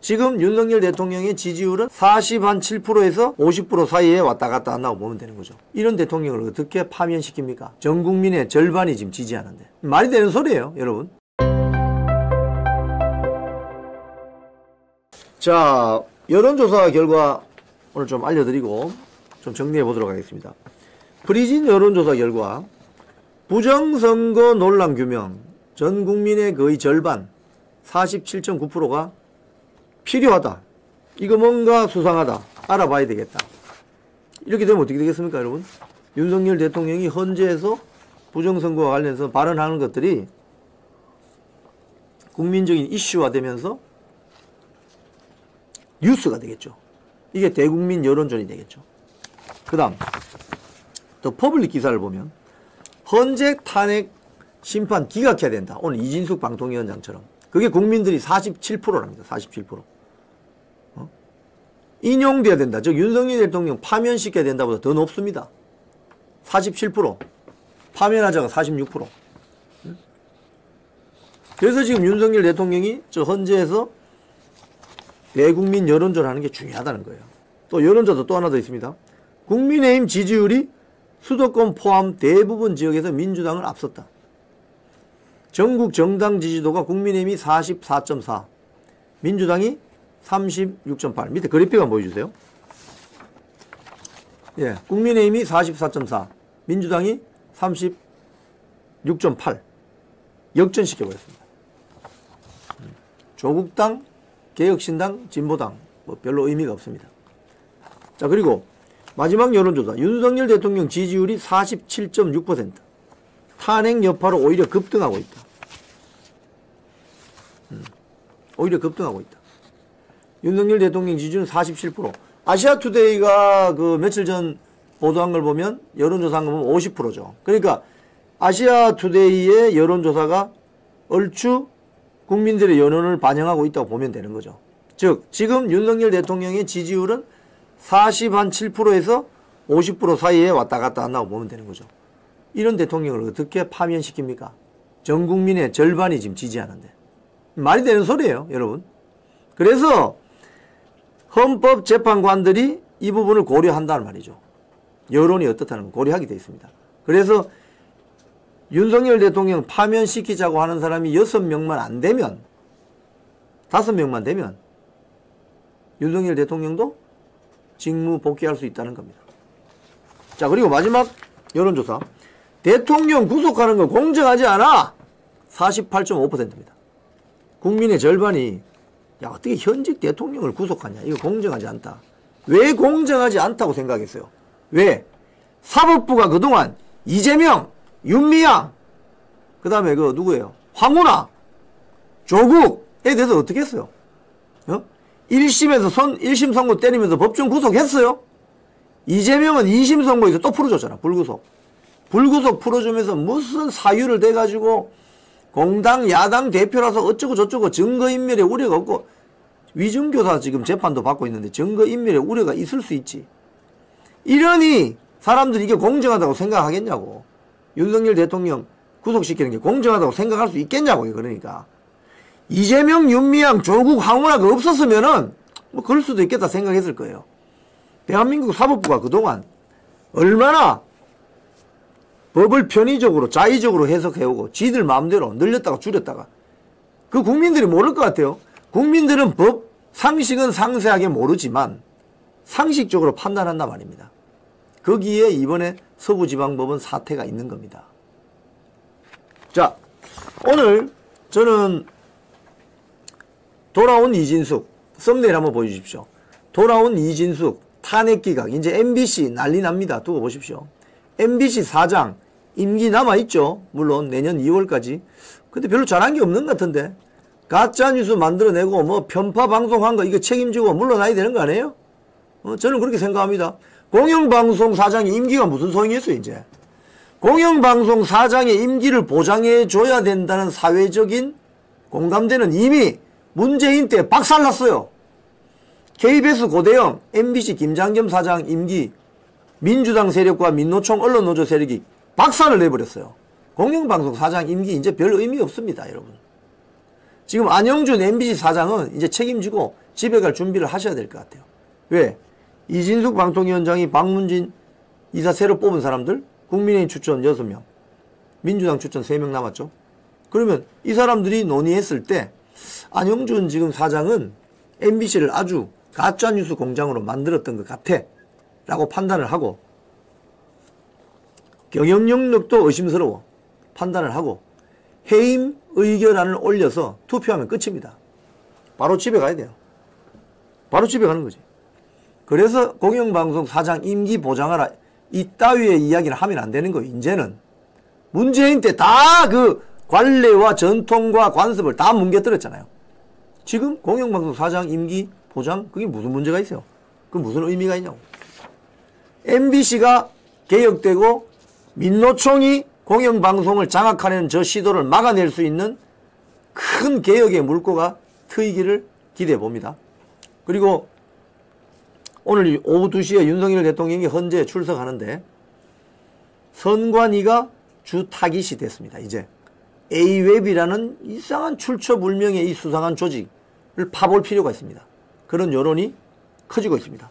지금 윤석열 대통령의 지지율은 47%에서 50% 사이에 왔다 갔다 한다고 보면 되는 거죠. 이런 대통령을 어떻게 파면시킵니까? 전 국민의 절반이 지금 지지하는데. 말이 되는 소리예요, 여러분. 자, 여론조사 결과 오늘 좀 알려드리고 좀 정리해 보도록 하겠습니다. 프리진 여론조사 결과 부정선거 논란 규명 전 국민의 거의 절반 47.9%가 필요하다. 이거 뭔가 수상하다. 알아봐야 되겠다. 이렇게 되면 어떻게 되겠습니까, 여러분? 윤석열 대통령이 헌재에서 부정선거와 관련해서 발언하는 것들이 국민적인 이슈화 되면서 뉴스가 되겠죠. 이게 대국민 여론전이 되겠죠. 그 다음 더 퍼블릭 기사를 보면 헌재 탄핵 심판 기각해야 된다. 오늘 이진숙 방통위원장처럼. 그게 국민들이 47%랍니다. 47%. 인용돼야 된다. 즉 윤석열 대통령 파면시켜야 된다보다 더 높습니다. 47%. 파면하자가 46%. 그래서 지금 윤석열 대통령이 저 헌재에서 대국민 여론전 하는 게 중요하다는 거예요. 또 여론조도 또 하나 더 있습니다. 국민의힘 지지율이 수도권 포함 대부분 지역에서 민주당을 앞섰다. 전국 정당 지지도가 국민의힘이 44.4, 민주당이 36.8. 밑에 그래픽만 보여주세요. 예, 국민의힘이 44.4, 민주당이 36.8. 역전시켜버렸습니다. 조국당, 개혁신당, 진보당 뭐 별로 의미가 없습니다. 자, 그리고 마지막 여론조사 윤석열 대통령 지지율이 47.6%. 탄핵 여파로 오히려 급등하고 있다. 오히려 급등하고 있다. 윤석열 대통령 지지율은 47%. 아시아투데이가 그 며칠 전 보도한 걸 보면 여론조사한 거 보면 50%죠. 그러니까 아시아투데이의 여론조사가 얼추 국민들의 여론을 반영하고 있다고 보면 되는 거죠. 즉 지금 윤석열 대통령의 지지율은 47%에서 50% 사이에 왔다 갔다 한다고 보면 되는 거죠. 이런 대통령을 어떻게 파면시킵니까? 전 국민의 절반이 지금 지지하는데. 말이 되는 소리예요, 여러분. 그래서 헌법재판관들이 이 부분을 고려한다는 말이죠. 여론이 어떻다는 걸 고려하게 되어 있습니다. 그래서 윤석열 대통령 파면시키자고 하는 사람이 6명만 안 되면, 5명만 되면 윤석열 대통령도 직무 복귀할 수 있다는 겁니다. 자, 그리고 마지막 여론조사. 대통령 구속하는 거 공정하지 않아. 48.5%입니다. 국민의 절반이 야, 어떻게 현직 대통령을 구속하냐. 이거 공정하지 않다. 왜 공정하지 않다고 생각했어요? 왜? 사법부가 그동안 이재명, 윤미향, 그 다음에 그 누구예요? 황운하, 조국에 대해서 어떻게 했어요? 1심에서 1심 선고 때리면서 법정 구속했어요? 이재명은 2심 선고에서 또 풀어줬잖아. 불구속. 불구속 풀어주면서 무슨 사유를 대가지고 공당 야당 대표라서 어쩌고 저쩌고 증거인멸에 우려가 없고, 위증교사 지금 재판도 받고 있는데 증거인멸에 우려가 있을 수 있지. 이러니 사람들이 이게 공정하다고 생각하겠냐고. 윤석열 대통령 구속시키는 게 공정하다고 생각할 수 있겠냐고. 그러니까 이재명, 윤미향, 조국, 황운하가 없었으면은 뭐 그럴 수도 있겠다 생각했을 거예요. 대한민국 사법부가 그동안 얼마나 법을 편의적으로 자의적으로 해석해오고 지들 마음대로 늘렸다가 줄였다가, 그 국민들이 모를 것 같아요. 국민들은 법 상식은 상세하게 모르지만 상식적으로 판단한단 말입니다. 거기에 이번에 서부지방법원 사태가 있는 겁니다. 자, 오늘 저는 돌아온 이진숙 썸네일 한번 보여주십시오. 돌아온 이진숙 탄핵기각, 이제 MBC 난리 납니다. 두고 보십시오. MBC 사장 임기 남아있죠. 물론 내년 2월까지. 근데 별로 잘한 게 없는 것 같은데. 가짜뉴스 만들어내고 뭐 편파 방송한 거 이거 책임지고 물러나야 되는 거 아니에요? 저는 그렇게 생각합니다. 공영방송 사장의 임기가 무슨 소용이 있어요, 이제. 공영방송 사장의 임기를 보장해줘야 된다는 사회적인 공감대는 이미 문재인 때 박살났어요. KBS 고대영, MBC 김장겸 사장 임기, 민주당 세력과 민노총 언론노조 세력이 박살을 내버렸어요. 공영방송 사장 임기 이제 별 의미 없습니다, 여러분. 지금 안영준 MBC 사장은 이제 책임지고 집에 갈 준비를 하셔야 될 것 같아요. 왜? 이진숙 방통위원장이 박문진 이사 새로 뽑은 사람들, 국민의힘 추천 6명, 민주당 추천 3명 남았죠. 그러면 이 사람들이 논의했을 때 안영준 지금 사장은 MBC를 아주 가짜뉴스 공장으로 만들었던 것 같아 라고 판단을 하고, 경영 영역도 의심스러워 판단을 하고, 해임 의결안을 올려서 투표하면 끝입니다. 바로 집에 가야 돼요. 바로 집에 가는 거지. 그래서 공영방송 사장 임기 보장하라 이따위의 이야기를 하면 안 되는 거예요. 이제는 문재인 때 다 그 관례와 전통과 관습을 다 뭉개뜨렸잖아요. 지금 공영방송 사장 임기 보장, 그게 무슨 문제가 있어요? 그 무슨 의미가 있냐고. MBC가 개혁되고 민노총이 공영방송을 장악하는 저 시도를 막아낼 수 있는 큰 개혁의 물꼬가 트이기를 기대해 봅니다. 그리고 오늘 오후 2시에 윤석열 대통령이 헌재에 출석하는데 선관위가 주 타깃이 됐습니다. 이제 A웹이라는 이상한 출처불명의 이 수상한 조직을 파볼 필요가 있습니다. 그런 여론이 커지고 있습니다.